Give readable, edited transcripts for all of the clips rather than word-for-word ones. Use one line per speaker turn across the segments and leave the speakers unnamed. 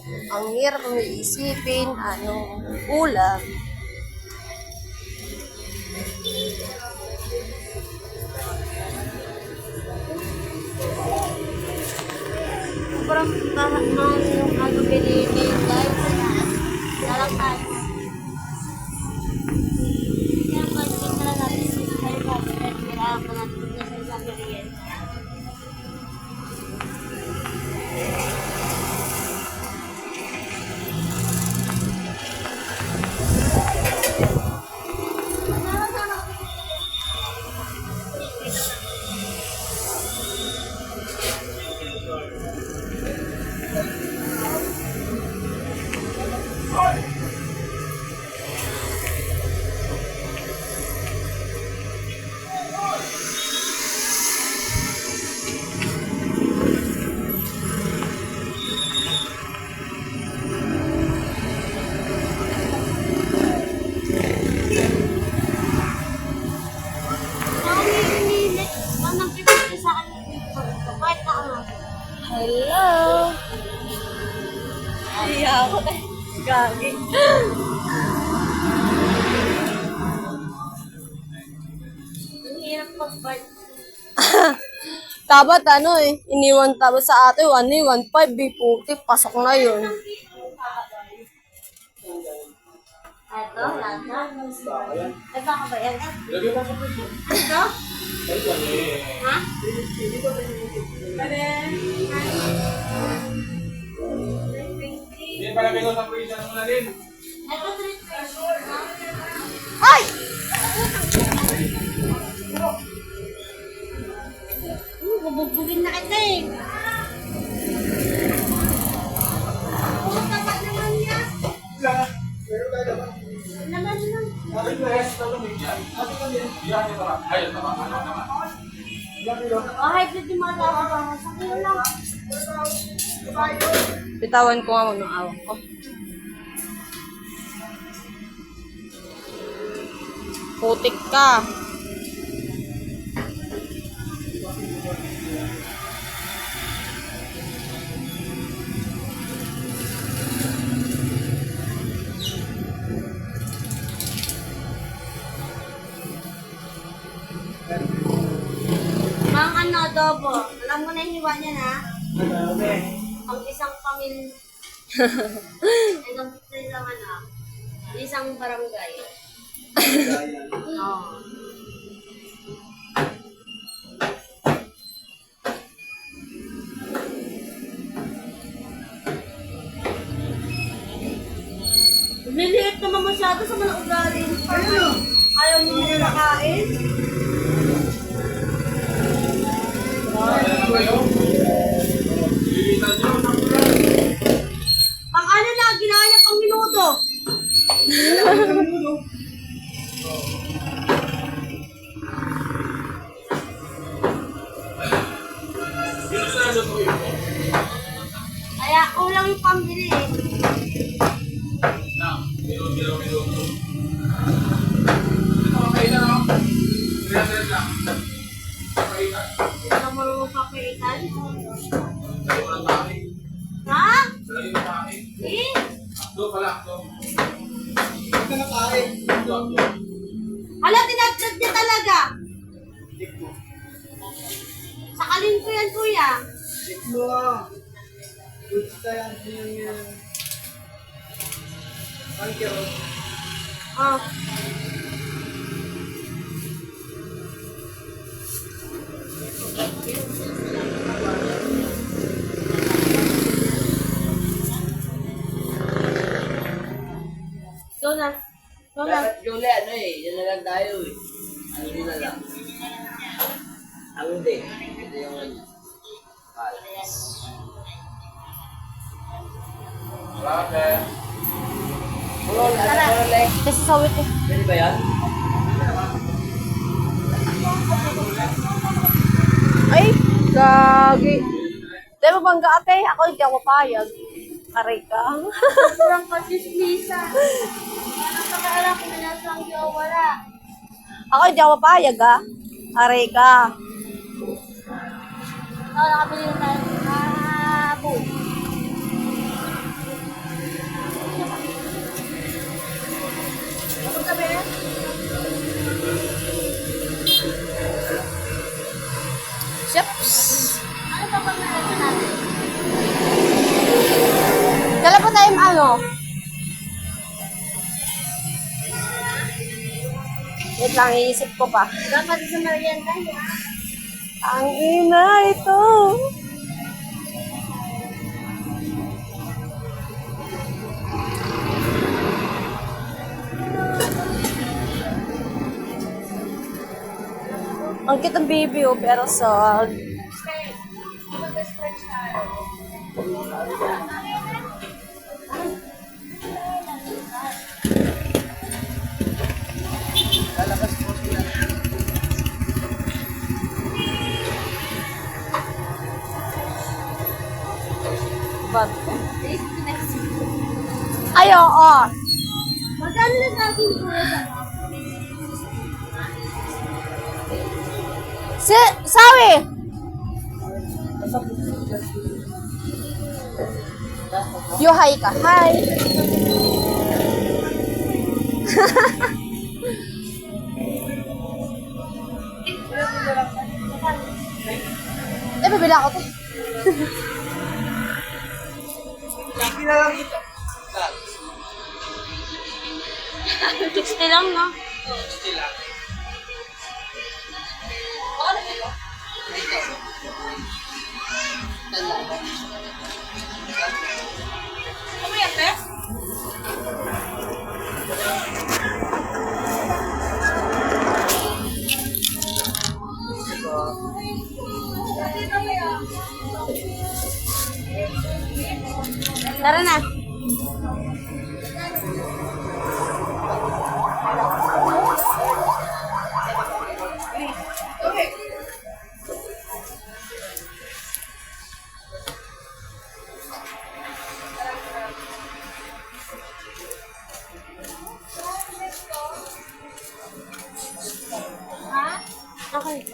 Ang hirap mong iisipin, anong ulam.
Sobrang tahat ng yung binibig guys. Lalakad. Kaya pwede na natin kayo natin. Kailangan ko natin sa isang merienda.
Hello! Iya ako na. Gagi.
Ang hirap pag-bite.
Tabat iniwan tabat sa ate, 1.5, puti, pasok na yun.
Ito, lata. Ay, baka ba yan? Ito? Ha?
Hindi pala kayo sa prison mo na din.
Ito, 3 pesos.
Ay!
Bubugbugin na kita eh. Oo, tapat naman niya. Naman lang. Oh, hybrid yung mga tao ba? Sa kilo lang.
Bitawan ko nga ng awak ko. Putik ka.
Mang ano, adobo. Alam mo na yung hiwa niya na? Ang isang pamilya. Isang ano, isang barangay. Oo. Liliit naman masyado sa mga ugali. Ayaw mo nang makain. Pang ano na, ginawa niya pang minuto. Kaya kulang yung pambili eh. Hindi ka marunong papaitan. Ha? Eh? Hala, tinatlat niya talaga. Sakalin ko yan, kuya. Oh. Go na. Go na.
Dapat Julie, ano eh, yan na lang tayo eh. Ano din na lang. Ako hindi. Ito yung ano.
Kasi sawit eh.
Pwede ba yan?
Ay, gagi. Di ba bangga ate? Ako hindi ako payag. Aray ka.
Sobrang patismisa. Parang pag-aalala ko na nasa ang wala.
Ako hindi ako payag ah. Aray ka.
Oo, nakabili na tayo. Ah, boy.
tayong ano? Wait lang, iisip ko pa.
Dapat sa merienda niya.
Ang ina ito. Ang cute ng baby, oh, pero sad. Ba't? Ay, oo.
Magkano na sa akin po
Sawi! Yo, hi ka. Hi! Pabila ako to.
Hindi na lang ito.
60 lang, no?
Sila.
Ano yan, Tess?
Tara na.
Okay.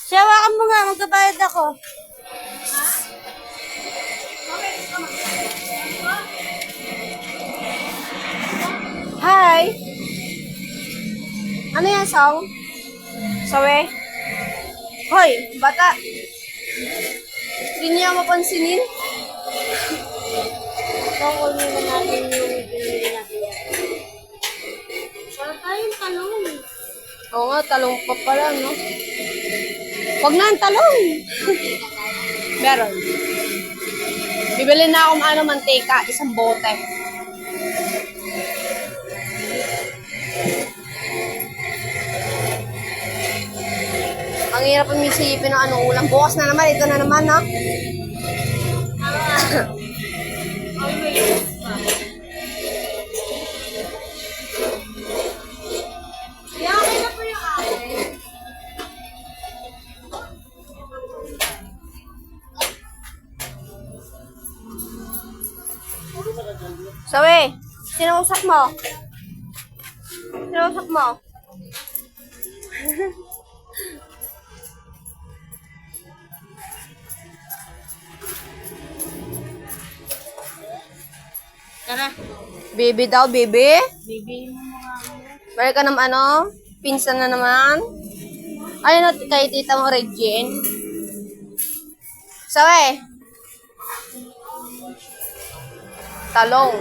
Siyawakan mo nga, magkabayad ako.
Hi! Ano yan, song? Sawe? Hoy, bata! Hindi niya mapansinin?
Kukunin na natin yung pinili natin yan. Wala tayong talong.
Oo nga, talong pa pala, no? Huwag na ang talong! Meron. Bibili na akong mantika, isang bote. Ang hirap ang isipin ng anong ulam. Bukas na naman, ito na naman, no?
Kaya okay na po yung akin.
Sawi, sinausap mo? Sinausap mo?
Tara.
Baby daw, baby?
Baby mo mga ano.
Balik ka ng ano? Pinsan na naman? Ayun na, kay tita mo, Regine. Sawi. Talong.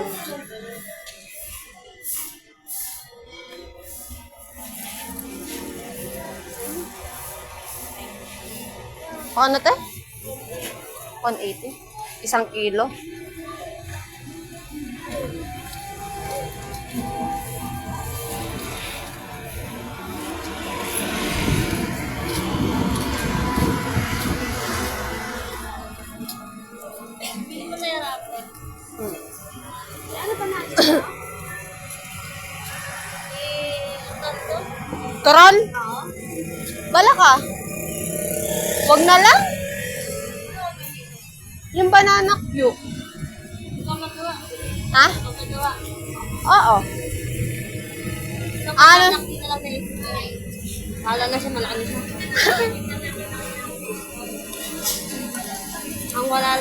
Ano te? 180? Isang kilo?
Hindi mo nahirapan. Ano ba natin? Tatlo?
Turon?
Oo.
Bala ka? Wag na lang? Yung banana cube.
Ikaw magawa.
Ha?
Ikaw magawa.
Oo.
Ikaw
Ano?
magawa. Hindi na lang naisip ko eh. Kala na siya malaki siya. Ang wala lang.